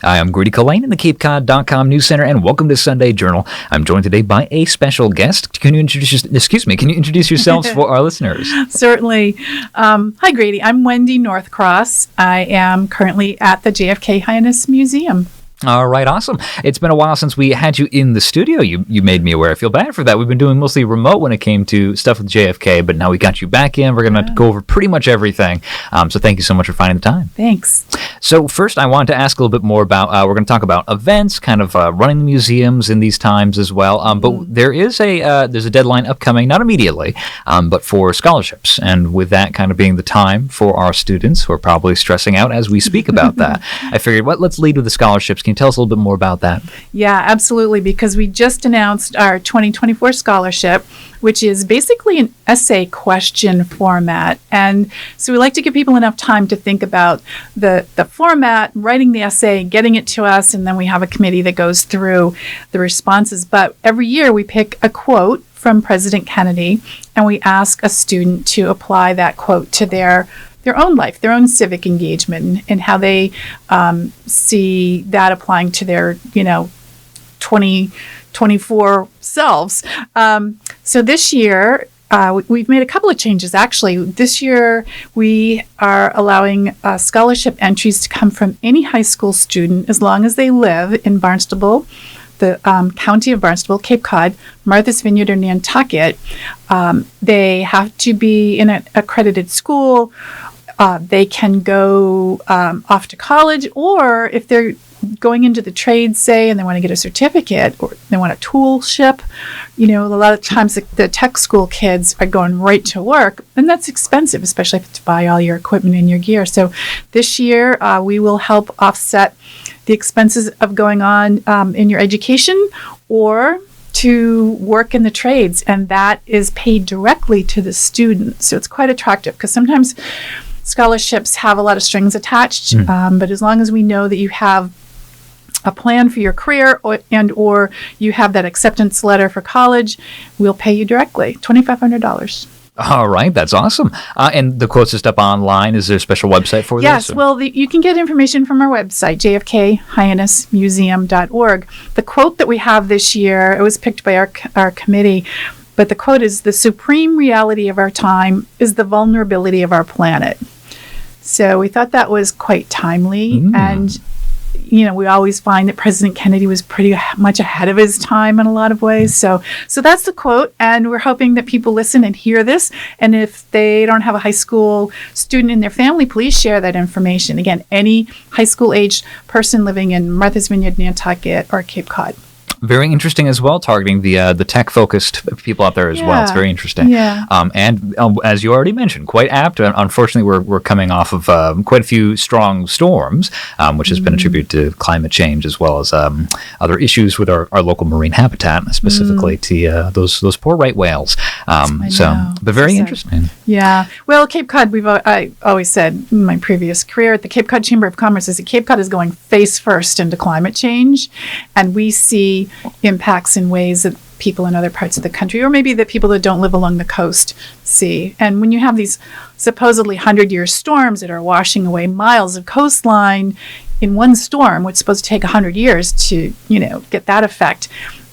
Hi, I'm Grady Collane in the CapeCod.com News Center, and welcome to Sunday Journal. I'm joined today by a special guest. Can you introduce yourselves for our listeners? Certainly. Hi, Grady. I'm Wendy Northcross. I am currently at the JFK Museum. All right, awesome. It's been a while since we had you in the studio. You made me aware. I feel bad for that. We've been doing mostly remote when it came to stuff with JFK, but now we got you back in. We're going to go over pretty much everything. So thank you so much for finding the time. Thanks. So first, I wanted to ask a little bit more about, we're going to talk about events, kind of running the museums in these times as well. But there's a deadline upcoming, not immediately, but for scholarships. And with that kind of being the time for our students who are probably stressing out as we speak about that, I figured, let's lead with the scholarships. Can you tell us a little bit more about that? Yeah, absolutely, because we just announced our 2024 scholarship, which is basically an essay question format. And so we like to give people enough time to think about the format, writing the essay, getting it to us, and then we have a committee that goes through the responses. But every year we pick a quote from President Kennedy, and we ask a student to apply that quote to their own life, their own civic engagement, and how they see that applying to their, 2024 selves. So this year, we've made a couple of changes, actually. This year, we are allowing scholarship entries to come from any high school student as long as they live in Barnstable, the county of Barnstable, Cape Cod, Martha's Vineyard, or Nantucket. They have to be in an accredited school. They can go off to college, or if they're going into the trade, say, and they want to get a certificate, or they want a toolship. A lot of times the tech school kids are going right to work, and that's expensive, especially if you have to buy all your equipment and your gear. So this year, we will help offset the expenses of going on in your education or to work in the trades, and that is paid directly to the student. So it's quite attractive, because sometimes scholarships have a lot of strings attached, but as long as we know that you have a plan for your career or you have that acceptance letter for college, we'll pay you directly, $2,500. All right, that's awesome. And the quote's just up online. Is there a special website for this? Yes, well, you can get information from our website, jfk-museum.org. The quote that we have this year, it was picked by our committee, but the quote is, "The supreme reality of our time is the vulnerability of our planet." So we thought that was quite timely. And, we always find that President Kennedy was pretty much ahead of his time in a lot of ways. So that's the quote. And we're hoping that people listen and hear this. And if they don't have a high school student in their family, please share that information. Again, any high school aged person living in Martha's Vineyard, Nantucket, or Cape Cod. Very interesting as well, targeting the tech-focused people out there as well. It's very interesting. Yeah. And as you already mentioned, quite apt. Unfortunately, we're coming off of quite a few strong storms, which has been attributed to climate change as well as other issues with our local marine habitat, specifically to those poor right whales. But very interesting. Yeah. Well, Cape Cod, I always said in my previous career at the Cape Cod Chamber of Commerce, is that Cape Cod is going face first into climate change, and we see impacts in ways that people in other parts of the country, or maybe that people that don't live along the coast, see. And when you have these supposedly 100-year storms that are washing away miles of coastline in one storm, which is supposed to take 100 years to, get that effect,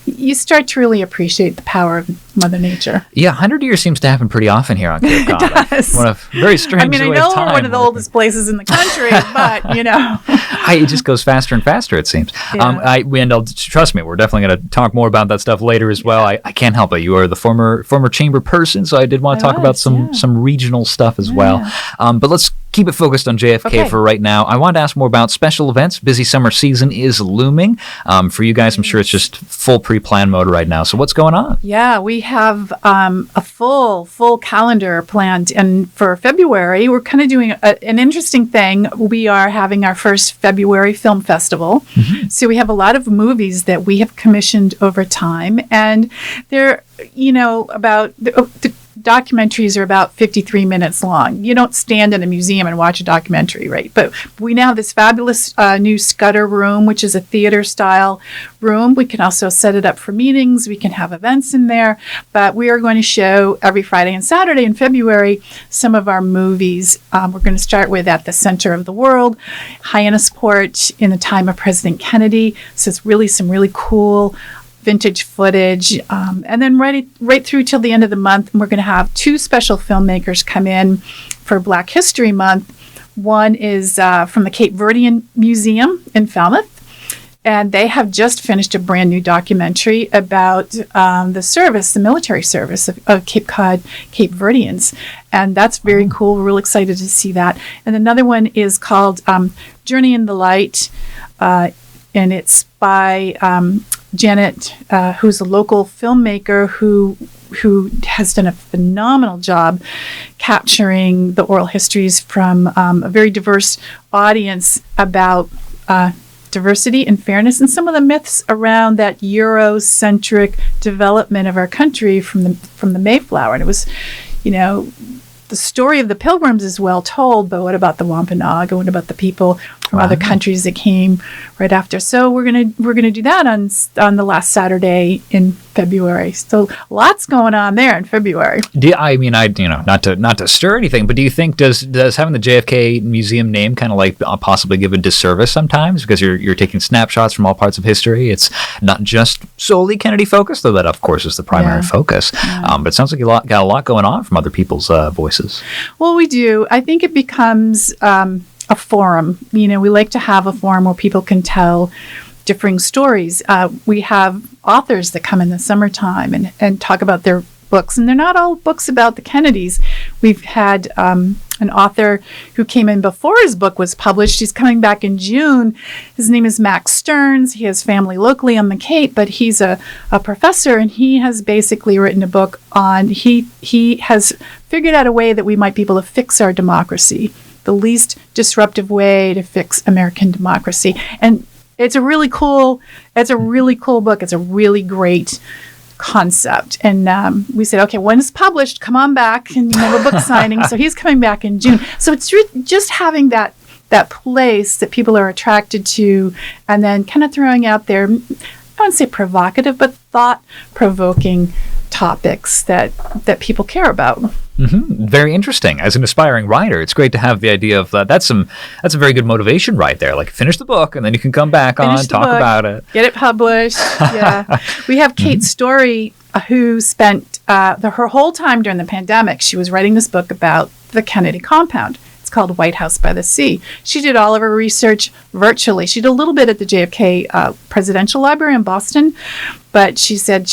you start to really appreciate the power of Mother Nature. Yeah, 100 years seems to happen pretty often here on Cape Cod. It does. What a very strange I know we're one of the oldest places in the country, but, it just goes faster and faster, it seems. Yeah. Trust me, we're definitely going to talk more about that stuff later as well. I can't help it. You are the former chamber person, so I did want to talk about some regional stuff as well. But let's keep it focused on JFK for right now. I wanted to ask more about special events. Busy summer season is looming. For you guys, I'm sure it's just full pre-plan mode right now. So what's going on? Yeah, we have a full calendar planned. And for February, we're kind of doing an interesting thing. We are having our first February film festival. So we have a lot of movies that we have commissioned over time. And they're, about documentaries are about 53 minutes long. You don't stand in a museum and watch a documentary, right? But we now have this fabulous new Scudder room, which is a theater-style room. We can also set it up for meetings. We can have events in there. But we are going to show every Friday and Saturday in February some of our movies. We're going to start with At the Center of the World, Hyannisport in the Time of President Kennedy. So it's really some really cool vintage footage, and then right through till the end of the month, we're going to have two special filmmakers come in for Black History Month. One is from the Cape Verdean Museum in Falmouth, and they have just finished a brand new documentary about the military service of Cape Cod, Cape Verdeans, and that's very cool. We're real excited to see that. And another one is called Journey in the Light, and it's by Janet, who's a local filmmaker who has done a phenomenal job capturing the oral histories from a very diverse audience about diversity and fairness and some of the myths around that Eurocentric development of our country from the Mayflower. And it was, the story of the Pilgrims is well told, but what about the Wampanoag? What about the people from other countries that came right after? So we're gonna do that on the last Saturday in February. So lots going on there in February. Not to stir anything, but do you think does having the JFK Museum name kind of like possibly give a disservice sometimes because you're taking snapshots from all parts of history? It's not just solely Kennedy focused, though that of course is the primary focus. Yeah. But it sounds like you got a lot going on from other people's voices. Well, we do. I think it becomes a forum. We like to have a forum where people can tell differing stories. We have authors that come in the summertime and talk about their books, and they're not all books about the Kennedys. We've had an author who came in before his book was published. He's coming back in June. His name is Max Stearns. He has family locally on the Cape, but he's a professor, and he has basically written a book on, he has figured out a way that we might be able to fix our democracy, the least disruptive way to fix American democracy. And it's a really cool book. It's a really great concept. And we said, okay, when it's published, come on back and have a book signing. So he's coming back in June. So it's just having that place that people are attracted to, and then kind of throwing out there, I wouldn't say provocative, but thought-provoking topics that people care about. Mm-hmm. Very interesting. As an aspiring writer, it's great to have the idea of that's a very good motivation right there. Like finish the book and then you can come back talk about it, get it published. Yeah, we have Kate Story who spent her whole time during the pandemic. She was writing this book about the Kennedy compound. It's called White House by the Sea. She did all of her research virtually. She did a little bit at the JFK Presidential Library in Boston, but she said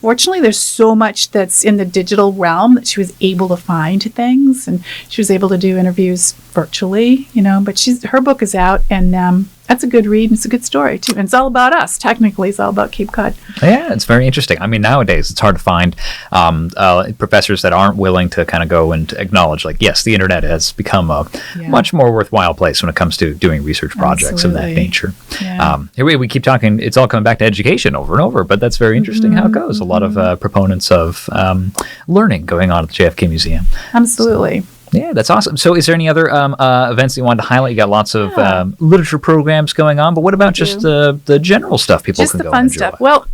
fortunately, there's so much that's in the digital realm that she was able to find things, and she was able to do interviews virtually, but her book is out, and that's a good read, and it's a good story, too. And it's all about us. Technically, it's all about Cape Cod. Yeah, it's very interesting. I mean, nowadays, it's hard to find professors that aren't willing to kind of go and acknowledge, yes, the internet has become a much more worthwhile place when it comes to doing research projects of that nature. Yeah. Here we keep talking, it's all coming back to education over and over, but that's very interesting how it goes. A lot of proponents of learning going on at the JFK Museum. Absolutely. So, yeah, that's awesome. So is there any other events that you wanted to highlight? You got lots of literature programs going on, but what about just the general stuff people can go and enjoy? Just the fun stuff. Well,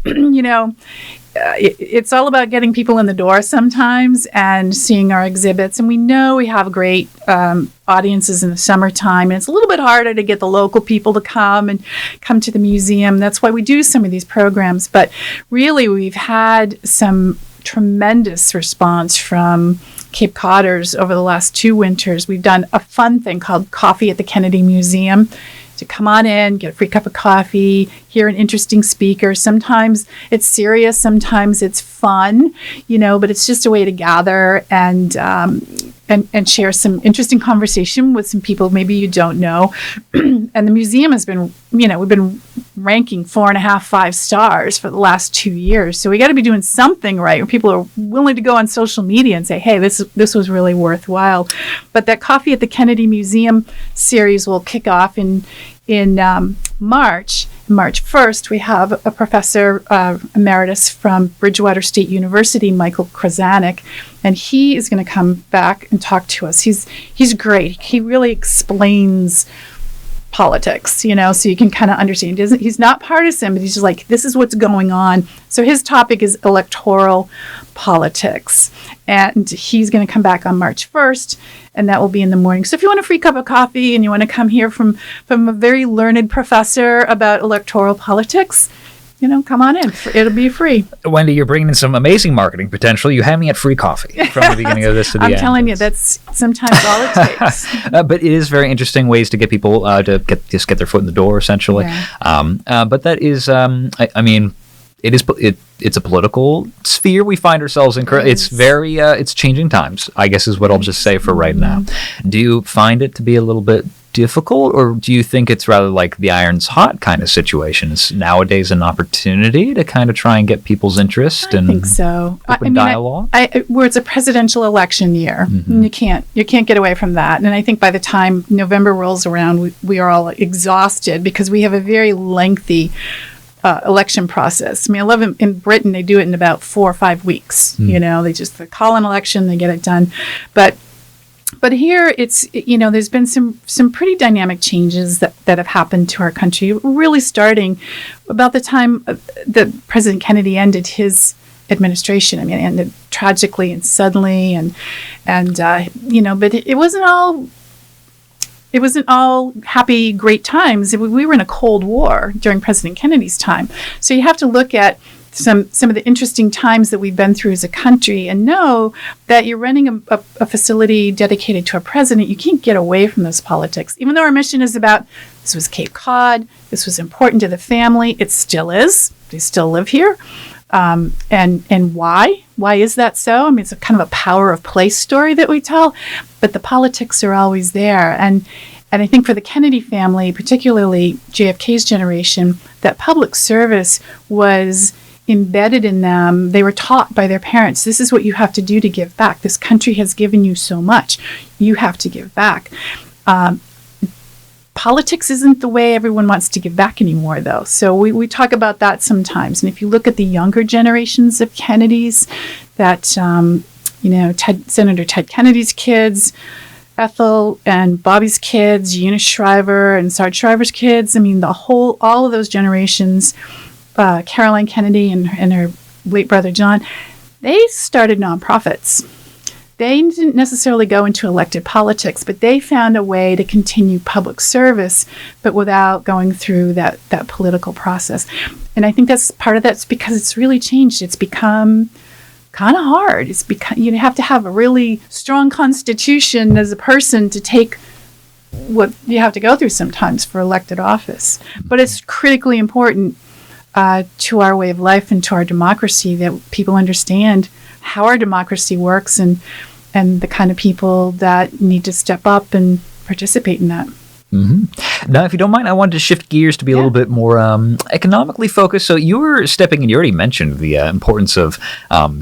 it's all about getting people in the door sometimes and seeing our exhibits. And we know we have great audiences in the summertime, and it's a little bit harder to get the local people to come to the museum. That's why we do some of these programs. But really, we've had some tremendous response from Cape Codders over the last 2 winters. We've done a fun thing called Coffee at the Kennedy Museum. To come on in, get a free cup of coffee, hear an interesting speaker. Sometimes it's serious, sometimes it's fun, but it's just a way to gather and share some interesting conversation with some people maybe you don't know. And the museum has been, we've been ranking 4.5, 5 stars for the last 2 years. So we got to be doing something right where people are willing to go on social media and say, hey, this was really worthwhile. But that Coffee at the Kennedy Museum series will kick off in March. March 1st, we have a professor emeritus from Bridgewater State University, Michael Krasanik, and he is going to come back and talk to us. He's great. He really explains politics, you know, so you can kind of understand. He's not partisan, but he's just like, this is what's going on. So his topic is electoral politics, and he's going to come back on March 1st, and that will be in the morning. So if you want a free cup of coffee and you want to come hear from a very learned professor about electoral politics, you know, come on in. It'll be free. Wendy, you're bringing in some amazing marketing potential. You have me at free coffee from the beginning of this to the end. I'm telling you, that's sometimes all it takes. But it is very interesting ways to get people to get their foot in the door, essentially. Yeah. But that is, I mean, it's a political sphere we find ourselves in. It's very, it's changing times, I guess is what I'll just say for right now. Do you find it to be a little bit difficult, or do you think it's rather like the iron's hot kind of situation? Is nowadays an opportunity to kind of try and get people's interest and I think so. Open dialogue? Where it's a presidential election year, and you can't get away from that. And I think by the time November rolls around, we are all exhausted because we have a very lengthy election process. I mean, I love in Britain, they do it in about 4 or 5 weeks. You know, they call an election, they get it done. But here it's, you know, there's been some pretty dynamic changes that have happened to our country, really starting about the time that President Kennedy ended his administration. I mean, it ended tragically and suddenly, and you know, but it wasn't all happy, great times. We were in a Cold War during President Kennedy's time. So you have to look at some of the interesting times that we've been through as a country and know that you're running a facility dedicated to a president. You can't get away from those politics. Even though our mission is about, this was Cape Cod, this was important to the family, it still is. They still live here. And why? Why is that so? I mean, it's a kind of a power of place story that we tell, but the politics are always there. And I think for the Kennedy family, particularly JFK's generation, that public service was embedded in them. They were taught by their parents, this is what you have to do to give back. This country has given you so much. You have to give back. Politics isn't the way everyone wants to give back anymore, though. So we talk about that sometimes. And if you look at the younger generations of Kennedys, that, you know, Senator Ted Kennedy's kids, Ethel and Bobby's kids, Eunice Shriver and Sarge Shriver's kids, I mean, all of those generations, Caroline Kennedy and her late brother John, they started nonprofits. They didn't necessarily go into elected politics, but they found a way to continue public service, but without going through that political process. And I think that's part of that's because it's really changed. It's become kind of hard. You have to have a really strong constitution as a person to take what you have to go through sometimes for elected office. But it's critically important to our way of life and to our democracy that people understand how our democracy works and the kind of people that need to step up and participate in that. Mm-hmm. Now, if you don't mind, I wanted to shift gears to be a little bit more economically focused. So you were stepping in, you already mentioned the importance of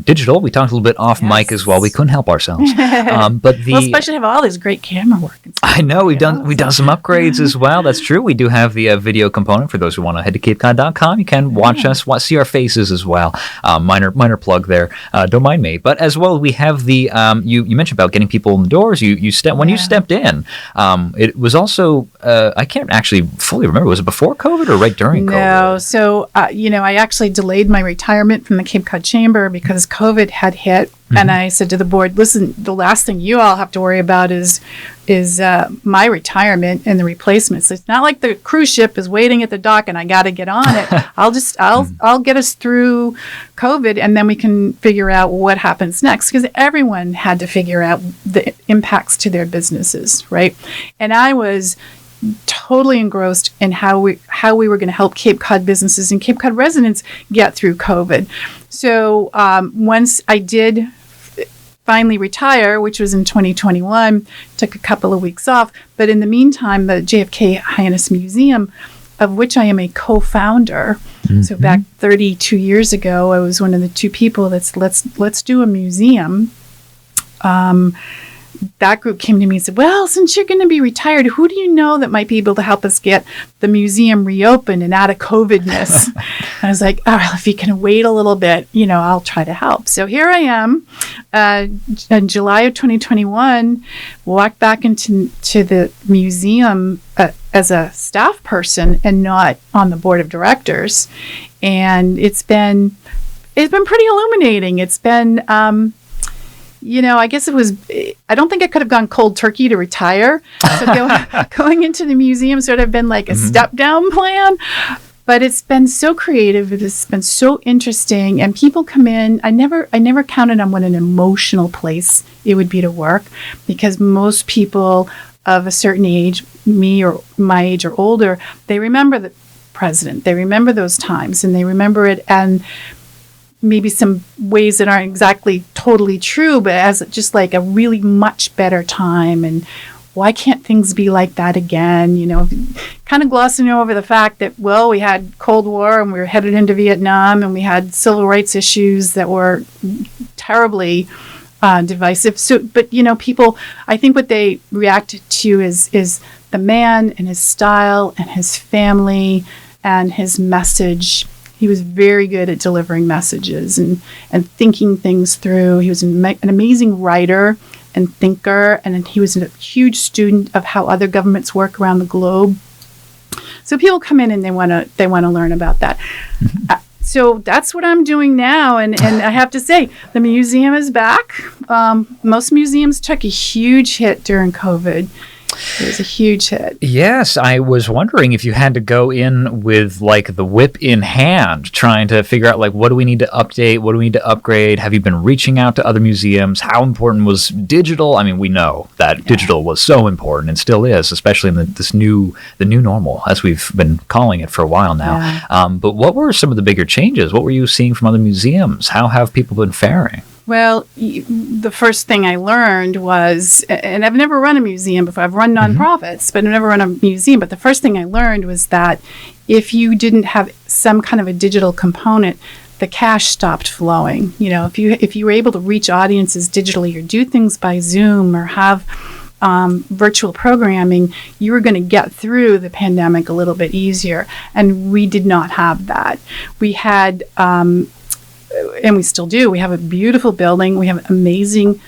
digital. We talked a little bit off mic as well. We couldn't help ourselves. But especially have all this great camera work. I know we've done some upgrades as well. That's true. We do have the video component for those who want to head to CapeCod.com. You can watch us, see our faces as well. Minor plug there. Don't mind me. But as well, we have the you mentioned about getting people in the doors. You stepped in. It was also I can't actually fully remember. Was it before COVID or right during COVID? No. So, I actually delayed my retirement from the Cape Cod Chamber because COVID had hit. Mm-hmm. And I said to the board, listen, the last thing you all have to worry about is my retirement and the replacements. It's not like the cruise ship is waiting at the dock and I got to get on it. I'll get us through COVID and then we can figure out what happens next, because everyone had to figure out the impacts to their businesses, right? And I was totally engrossed in how we were going to help Cape Cod businesses and Cape Cod residents get through COVID. So once I did finally retire, which was in 2021, took a couple of weeks off. But in the meantime, the JFK Hyannis Museum, of which I am a co-founder. Mm-hmm. So back 32 years ago, I was one of the two people that's let's do a museum. that group came to me and said, well, since you're going to be retired, who do you know that might be able to help us get the museum reopened and out of COVID-ness? I was like, oh, well, if you can wait a little bit, I'll try to help. So here I am, in July of 2021, walked back into the museum as a staff person and not on the board of directors. And it's been pretty illuminating. It's been, I guess I don't think I could have gone cold turkey to retire. So going into the museum sort of been like a step down plan. But it's been so creative. It's been so interesting. And people come in. I never counted on what an emotional place it would be to work, because most people of a certain age, me or my age or older, they remember the president. They remember those times, and they remember it, and maybe some ways that aren't exactly totally true, but as just like a really much better time. And why can't things be like that again? Kind of glossing over the fact that, well, we had Cold War and we were headed into Vietnam, and we had civil rights issues that were terribly divisive. So, but people, I think what they react to is the man and his style and his family and his message. He was very good at delivering messages and thinking things through. He was an amazing writer and thinker, and he was a huge student of how other governments work around the globe. So people come in and they want to learn about that. So that's what I'm doing now, and I have to say, the museum is back. Most museums took a huge hit during COVID. It was a huge hit. Yes, I was wondering if you had to go in with like the whip in hand, trying to figure out like, what do we need to update? What do we need to upgrade? Have you been reaching out to other museums? How important was digital? I mean, we know that digital was so important and still is, especially in the new normal, as we've been calling it for a while now. Yeah. But what were some of the bigger changes? What were you seeing from other museums? How have people been faring? Well, the first thing I learned was, and I've never run a museum before. I've run nonprofits, but I've never run a museum. But the first thing I learned was that if you didn't have some kind of a digital component, the cash stopped flowing. If you were able to reach audiences digitally or do things by Zoom or have virtual programming, you were going to get through the pandemic a little bit easier. And we did not have that. We had... and we still do. We have a beautiful building. We have amazing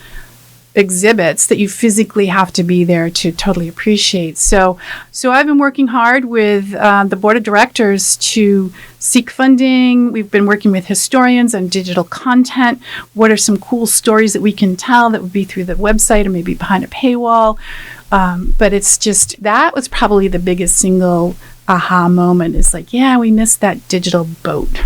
exhibits that you physically have to be there to totally appreciate. So I've been working hard with the board of directors to seek funding. We've been working with historians on digital content. What are some cool stories that we can tell that would be through the website or maybe behind a paywall? But it's just, that was probably the biggest single aha moment. Is like, yeah, we missed that digital boat.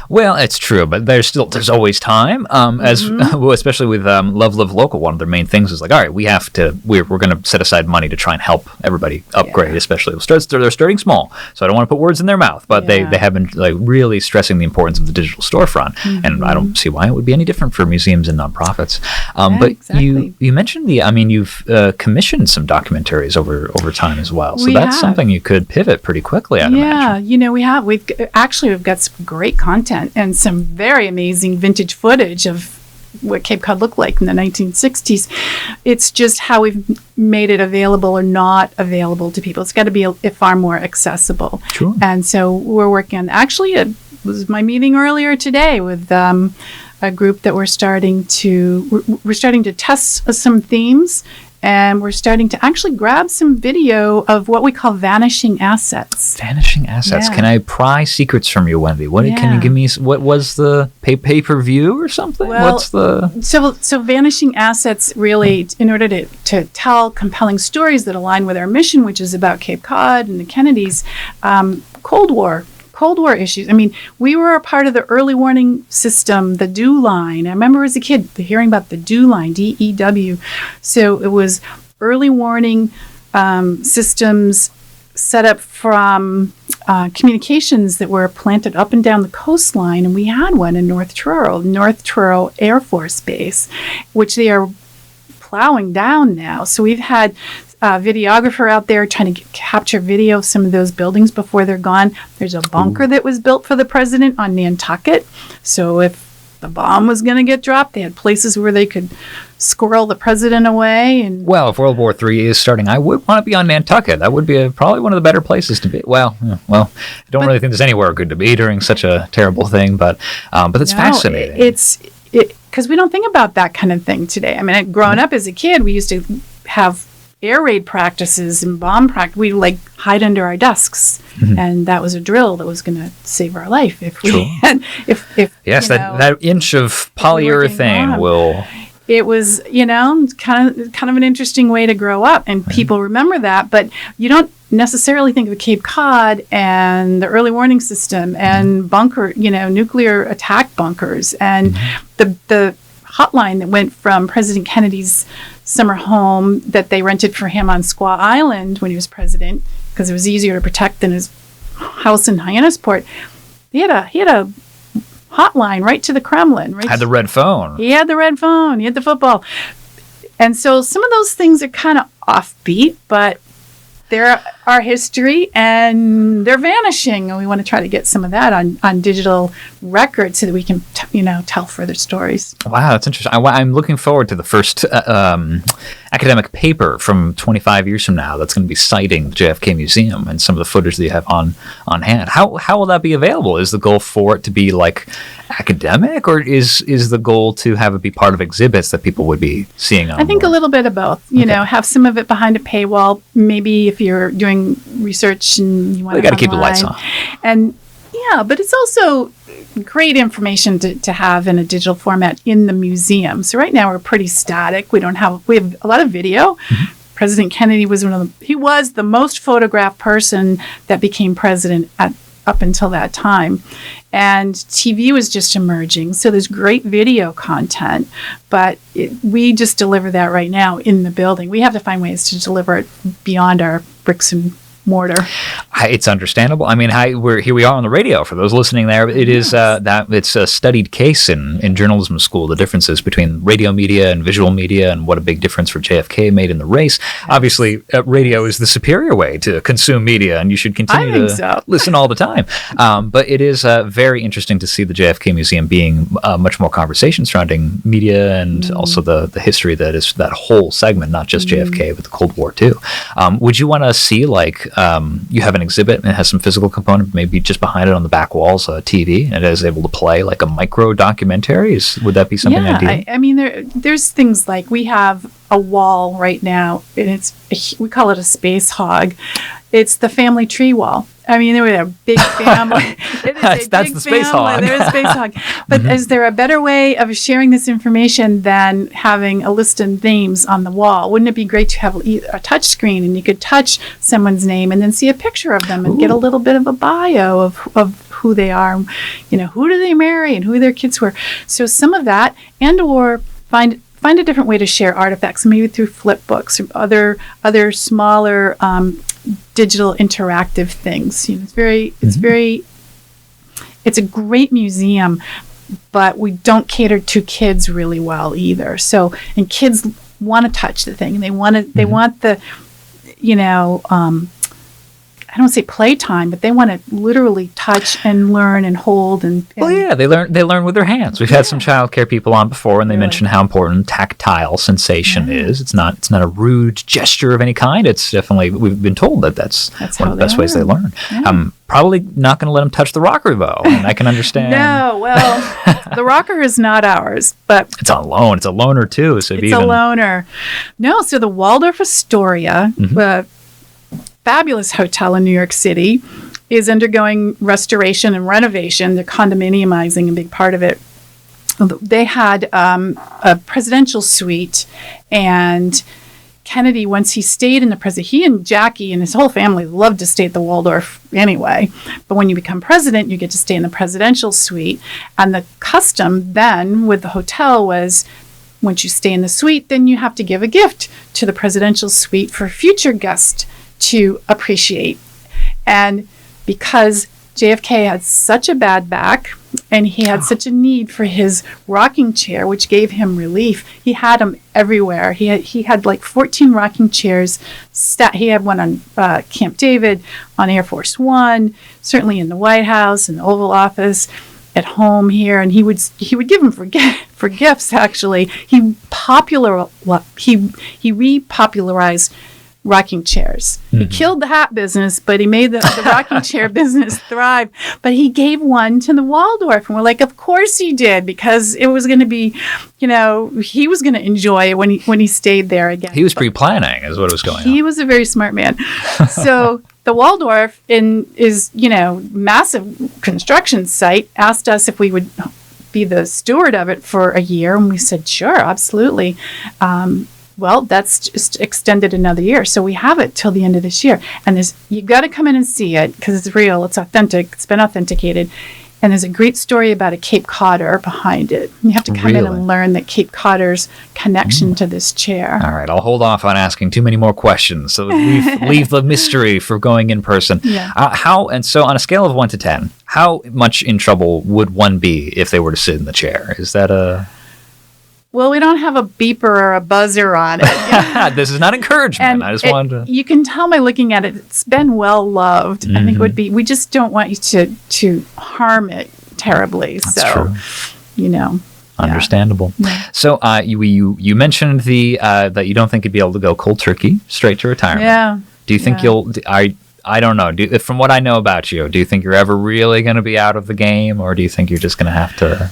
Well, it's true, but there's always time. Especially with Love Live Local, one of their main things is like, all right, we're going to set aside money to try and help everybody upgrade. Especially they're starting small, so I don't want to put words in their mouth, but they have been like really stressing the importance of the digital storefront, and I don't see why it would be any different for museums and nonprofits. But exactly. you mentioned you've commissioned some documentaries over time as well, so that's something you could pivot pretty quickly. I'd imagine. We've got some great content and some very amazing vintage footage of what Cape Cod looked like in the 1960s. It's just how we've made it available or not available to people. It's got to be far more accessible. Sure. And so we're working on, actually, it was my meeting earlier today with a group that we're starting to test some themes. And we're starting to actually grab some video of what we call vanishing assets. Vanishing assets. Yeah. Can I pry secrets from you, Wendy? Can you give me? What was the pay-per-view or something? Well, what's the? So vanishing assets really, in order to tell compelling stories that align with our mission, which is about Cape Cod and the Kennedys, Cold War issues. I mean, we were a part of the early warning system, the DEW line. I remember as a kid hearing about the DEW line, DEW. So it was early warning systems set up from communications that were planted up and down the coastline. And we had one in North Truro Air Force Base, which they are plowing down now. So we've had videographer out there trying to capture video of some of those buildings before they're gone. There's a bunker that was built for the president on Nantucket. So if the bomb was going to get dropped, they had places where they could squirrel the president away. And well, if World War III is starting, I would want to be on Nantucket. That would be probably one of the better places to be. Well, I don't really think there's anywhere good to be during such a terrible thing, but it's fascinating. It's because we don't think about that kind of thing today. I mean, growing up as a kid, we used to have air raid practices and bomb practice. We like hide under our desks, and that was a drill that was going to save our life if we had, if yes, that inch of polyurethane will. It was, kind of an interesting way to grow up, and people remember that, but you don't necessarily think of Cape Cod and the early warning system and nuclear attack bunkers and the hotline that went from President Kennedy's summer home that they rented for him on Squaw Island when he was president, because it was easier to protect than his house in Hyannisport. He had a hotline right to the Kremlin. Had the red phone. He had the red phone. He had the football. And so some of those things are kind of offbeat, but they're our history and they're vanishing. And we want to try to get some of that on digital record so that we can, tell further stories. Wow, that's interesting. I'm looking forward to the first academic paper from 25 years from now that's going to be citing the JFK Museum and some of the footage that you have on hand. How will that be available? Is the goal for it to be like academic, or is the goal to have it be part of exhibits that people would be seeing on? I think a little bit of both. You know, have some of it behind a paywall. Maybe if you're doing research and you want to got to keep the lights on. And but it's also great information to have in a digital format in the museum. So right now we're pretty static. We have a lot of video. President Kennedy was he was the most photographed person that became president up until that time. And TV was just emerging. So there's great video content, but we just deliver that right now in the building. We have to find ways to deliver it beyond our bricks and mortar. It's understandable. I mean, here we are on the radio. For those listening there, it is that it's a studied case in journalism school, the differences between radio media and visual media, and what a big difference for JFK made in the race. Obviously, radio is the superior way to consume media, and you should continue to listen all the time. But it is very interesting to see the JFK Museum being much more conversation surrounding media and also the history that is that whole segment, not just JFK, but the Cold War too. Would you want to see you have an exhibit and it has some physical component, maybe just behind it on the back walls, a TV, and it is able to play like a micro documentary? Would that be something ideal? I mean, there's things like we have a wall right now, and we call it a space hog. It's the family tree wall. I mean, we're a big family. That's the space hog. There's a space hog. But is there a better way of sharing this information than having a list of names on the wall? Wouldn't it be great to have a touch screen and you could touch someone's name and then see a picture of them and get a little bit of a bio of who they are, who do they marry and who their kids were. So some of that, and or find a different way to share artifacts, maybe through flip books or other smaller digital interactive things. It's a great museum, but we don't cater to kids really well either. So, and kids want to touch the thing, and they want the, I don't say playtime, but they want to literally touch and learn and hold and well, yeah, they learn with their hands. We've had some child care people on before, and they mentioned how important tactile sensation is. It's not a rude gesture of any kind. It's definitely, we've been told that's one of the best ways they learn. I'm probably not going to let them touch the rocker though, and I can understand. No, well, the rocker is not ours, but it's on loan. It's a loaner too. So it's a loaner. No, so the Waldorf Astoria. Fabulous hotel in New York City is undergoing restoration and renovation. They're condominiumizing a big part of it. They had a presidential suite, and Kennedy, once he stayed in he and Jackie and his whole family loved to stay at the Waldorf anyway. But when you become president, you get to stay in the presidential suite. And the custom then with the hotel was, once you stay in the suite, then you have to give a gift to the presidential suite for future guests to appreciate. And because JFK had such a bad back and he had such a need for his rocking chair, which gave him relief, he had them everywhere. He had like 14 rocking chairs. He had one on Camp David, on Air Force One, certainly in the White House, in the Oval Office. at home here, and he would give them for gifts. Actually, he repopularized rocking chairs. He killed the hat business, but he made the rocking chair business thrive. But he gave one to the Waldorf, and we're like, of course he did, because it was going to be, he was going to enjoy it when he stayed there again. He was pre-planning, is what was going on. He was a very smart man. So the Waldorf is massive construction site, asked us if we would be the steward of it for a year, and we said, sure, absolutely. Well, that's just extended another year. So we have it till the end of this year. And you've got to come in and see it, because it's real, it's authentic, it's been authenticated. And there's a great story about a Cape Codder behind it. You have to come in and learn the Cape Codder's connection to this chair. All right, I'll hold off on asking too many more questions. So leave the mystery for going in person. Yeah. So on a scale of 1 to 10, how much in trouble would one be if they were to sit in the chair? Is that a... Well, we don't have a beeper or a buzzer on it. This is not encouragement. And I just wanted to... You can tell by looking at it, it's been well loved. I think it would be, we just don't want you to harm it terribly. That's true. Understandable. Yeah. So you mentioned that you don't think you'd be able to go cold turkey straight to retirement. Yeah. Do you think you'll... I don't know. From what I know about you, do you think you're ever really going to be out of the game, or do you think you're just going to have to...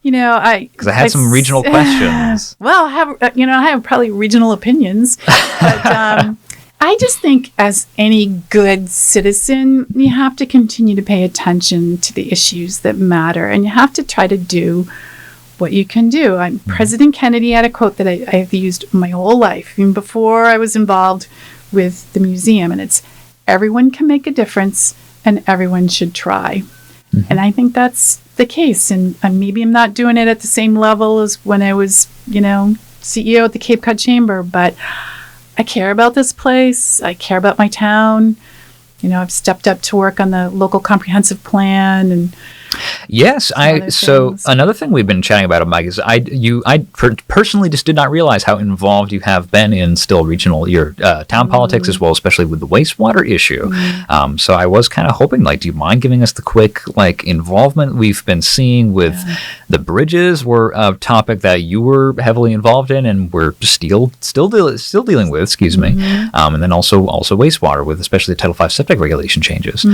Because I had some regional questions. Well, I have probably regional opinions, but I just think as any good citizen, you have to continue to pay attention to the issues that matter, and you have to try to do what you can do. President Kennedy had a quote that I've used my whole life, even before I was involved with the museum, and it's, everyone can make a difference and everyone should try. And I think that's the case. And maybe I'm not doing it at the same level as when I was, CEO at the Cape Cod Chamber, but I care about this place. I care about my town. I've stepped up to work on the local comprehensive plan and yes. So another thing we've been chatting about, Mike, is I personally just did not realize how involved you have been in still your town politics as well, especially with the wastewater issue. So I was kind of hoping, do you mind giving us the quick involvement we've been seeing with the bridges? Were a topic that you were heavily involved in, and we're still dealing with. Excuse me. And then also wastewater, with especially the Title V septic regulation changes.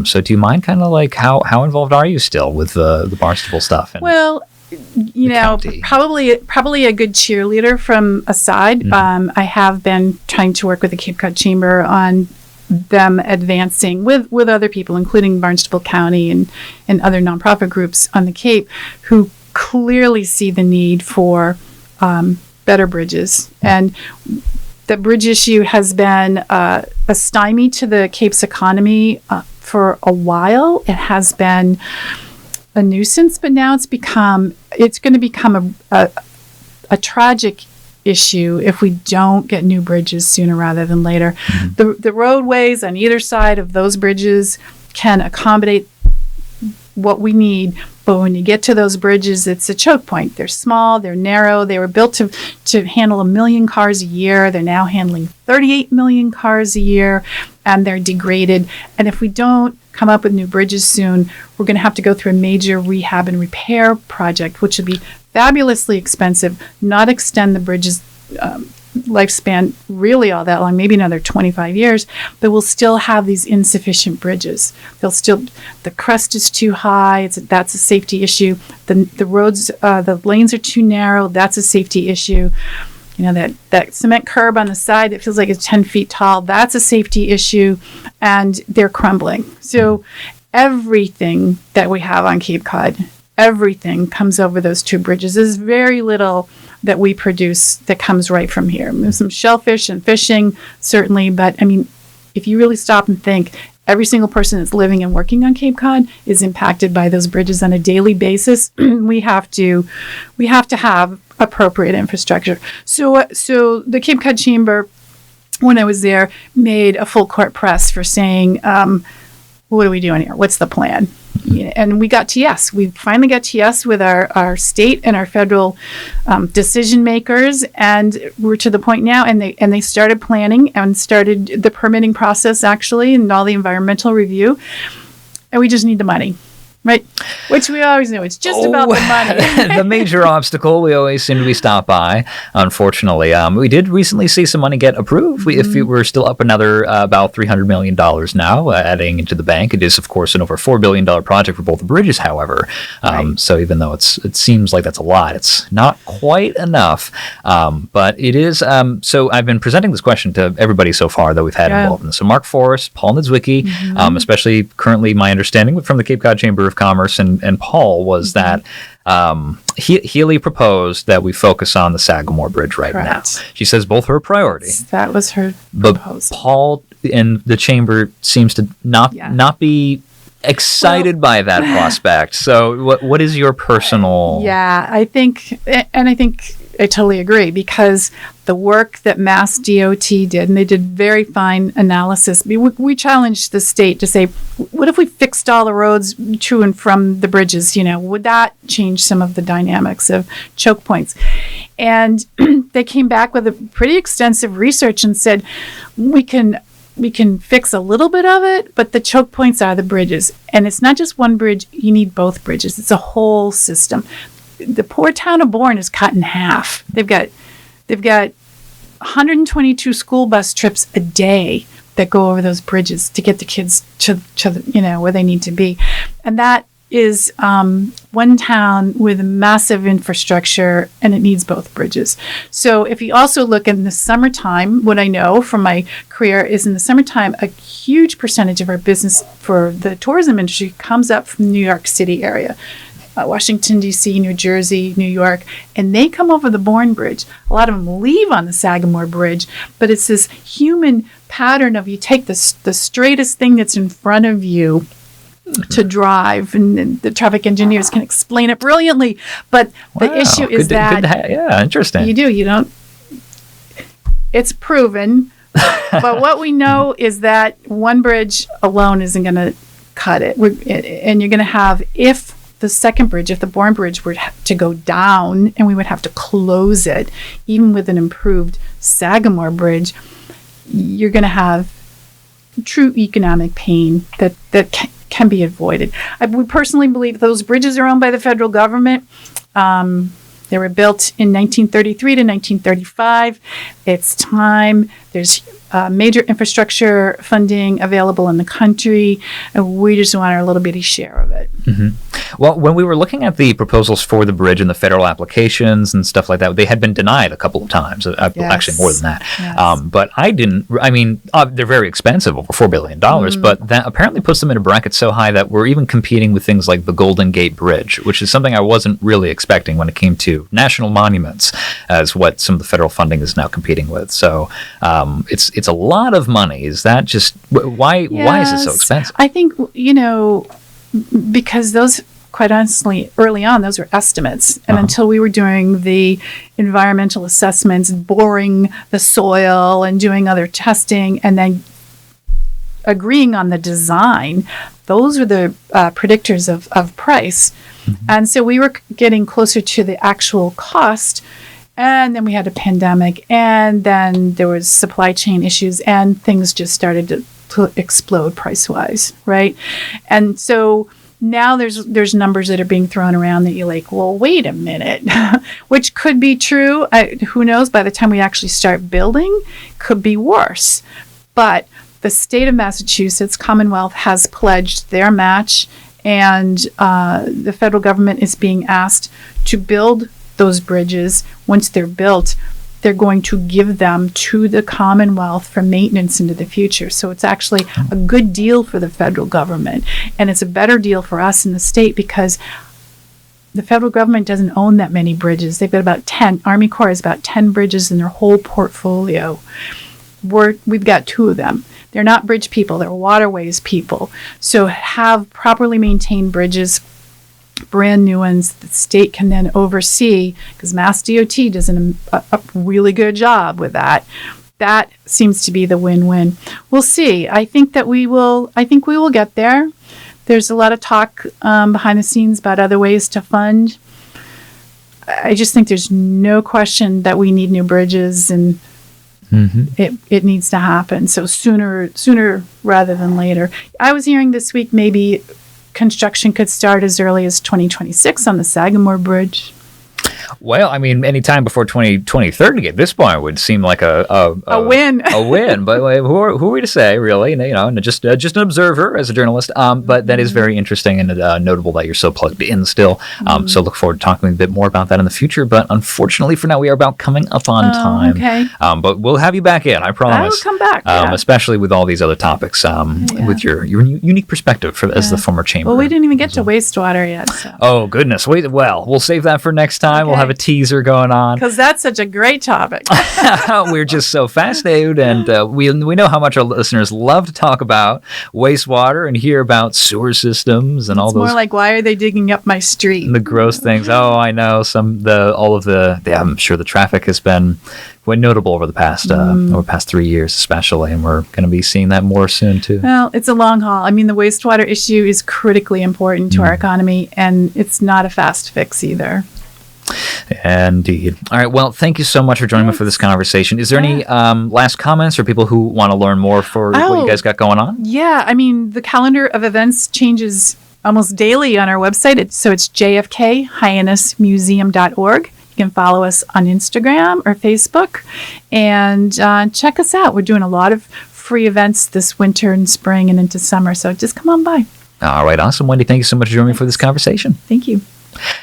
So do you mind kind of how involved are you still with the Barnstable stuff? Well, probably a good cheerleader from a side. I have been trying to work with the Cape Cod Chamber on them advancing with other people, including Barnstable County and other nonprofit groups on the Cape, who clearly see the need for better bridges. And the bridge issue has been a stymie to the Cape's economy for a while. It has been a nuisance, but now it's going to become a tragic issue if we don't get new bridges sooner rather than later. The roadways on either side of those bridges can accommodate what we need, but when you get to those bridges, it's a choke point. They're small, they're narrow, they were built to handle 1 million cars a year. They're now handling 38 million cars a year, and they're degraded. And if we don't come up with new bridges soon, we're going to have to go through a major rehab and repair project, which would be fabulously expensive, not extend the bridge's lifespan really all that long, maybe another 25 years, but we'll still have these insufficient bridges. The crust is too high, that's a safety issue. The roads, the lanes are too narrow, that's a safety issue. That cement curb on the side that feels like it's 10 feet tall, that's a safety issue, and they're crumbling. So everything that we have on Cape Cod, everything comes over those two bridges. There's very little that we produce that comes right from here. There's some shellfish and fishing, certainly, but if you really stop and think, every single person that's living and working on Cape Cod is impacted by those bridges on a daily basis. We have to have appropriate infrastructure. So the Cape Cod Chamber, when I was there, made a full court press for saying, what are we doing here? What's the plan? And we got to yes. We finally got to yes with our state and our federal decision makers, and we're to the point now. And they started planning and started the permitting process, actually, and all the environmental review. And we just need the money, right? Which we always know. It's just about the money. The major obstacle we always seem to be stopped by, unfortunately. We did recently see some money get approved. If we were still up another about $300 million now, adding into the bank. It is, of course, an over $4 billion project for both bridges, however. Right. So even though it seems like that's a lot, it's not quite enough. But it is. So I've been presenting this question to everybody so far that we've had involved in this. So Mark Forrest, Paul Niedzwiecki, especially currently my understanding from the Cape Cod Chamber of Commerce and Paul was that Healy proposed that we focus on the Sagamore Bridge right now. She says both are a priority. That was her but proposal. Paul and the chamber seems to not be excited by that prospect. So what is your personal... I think I totally agree, because the work that Mass DOT did, and they did very fine analysis. We challenged the state to say, what if we fixed all the roads to and from the bridges? Would that change some of the dynamics of choke points? And they came back with a pretty extensive research and said, we can fix a little bit of it, but the choke points are the bridges. And it's not just one bridge, you need both bridges. It's a whole system. The poor town of Bourne is cut in half. They've got 122 school bus trips a day that go over those bridges to get the kids to where they need to be. And that is one town with massive infrastructure, and it needs both bridges. So if you also look in the summertime, what I know from my career is in the summertime, a huge percentage of our business for the tourism industry comes up from the New York City area. Washington, D.C., New Jersey, New York, and they come over the Bourne Bridge. A lot of them leave on the Sagamore Bridge, but it's this human pattern of you take the straightest thing that's in front of you to drive, and the traffic engineers can explain it brilliantly, but the issue is interesting. You don't, it's proven, but what we know is that one bridge alone isn't going to cut it, and you're going to have, if the second bridge, if the Bourne Bridge were to go down and we would have to close it, even with an improved Sagamore Bridge, you're going to have true economic pain that can be avoided. We personally believe those bridges are owned by the federal government. They were built in 1933 to 1935. It's time. There's major infrastructure funding available in the country, and we just want our little bitty share of it. Well, when we were looking at the proposals for the bridge and the federal applications and stuff like that, they had been denied a couple of times. Actually, more than that. Yes. But I didn't. I mean, they're very expensive, over $4 billion. But that apparently puts them in a bracket so high that we're even competing with things like the Golden Gate Bridge, which is something I wasn't really expecting when it came to national monuments, as what some of the federal funding is now competing with. So it's a lot of money. Is that just why is it so expensive? I think because those, quite honestly, early on, those were estimates. And until we were doing the environmental assessments, boring the soil and doing other testing, and then agreeing on the design, those were the predictors of price. And so we were getting closer to the actual cost. And then we had a pandemic, and then there was supply chain issues, and things just started to explode price-wise, right? And so now there's numbers that are being thrown around that you're like, well, wait a minute, which could be true. Who knows? By the time we actually start building, could be worse. But the state of Massachusetts, Commonwealth, has pledged their match, and the federal government is being asked to build those bridges. Once they're built, they're going to give them to the Commonwealth for maintenance into the future. So it's actually a good deal for the federal government, and it's a better deal for us in the state because the federal government doesn't own that many bridges. They've got about 10. Army Corps has about 10 bridges in their whole portfolio. We've got 2 of them. They're not bridge people, they're waterways people. So have properly maintained bridges, brand new ones, the state can then oversee, because Mass DOT does a really good job with that. That seems to be the win-win. We'll see. I think we will get there. There's a lot of talk behind the scenes about other ways to fund. I just think there's no question that we need new bridges, and it needs to happen. So sooner rather than later. I was hearing this week maybe construction could start as early as 2026 on the Sagamore Bridge. Well, I mean, any time before 2030 at this point would seem like a win. A win. But who are we to say, really? And just an observer as a journalist. But that is very interesting and notable that you're so plugged in still. So look forward to talking a bit more about that in the future. But unfortunately, for now, we are about coming up on time. Okay. But we'll have you back in, I promise. I will come back. Especially with all these other topics, with your unique perspective as the former chamber. Well, we didn't even get to wastewater yet. So. Oh, goodness. Well, we'll save that for next time. Okay. We'll have a teaser going on. Because that's such a great topic. We're just so fascinated, and we know how much our listeners love to talk about wastewater and hear about sewer systems and all those. It's more like, why are they digging up my street? The gross things. Oh, I know. I'm sure the traffic has been quite notable over the past 3 years, especially, and we're going to be seeing that more soon too. Well, it's a long haul. I mean, the wastewater issue is critically important to our economy, and it's not a fast fix either. Indeed. All right. Well, thank you so much for joining me for this conversation. Is there any last comments or people who want to learn more for what you guys got going on? Yeah. I mean, the calendar of events changes almost daily on our website. So it's jfk-museum.org. You can follow us on Instagram or Facebook and check us out. We're doing a lot of free events this winter and spring and into summer. So just come on by. All right. Awesome. Wendy, thank you so much for joining me for this conversation. Thank you.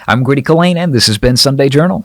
I'm Grady Collane, and this has been Sunday Journal.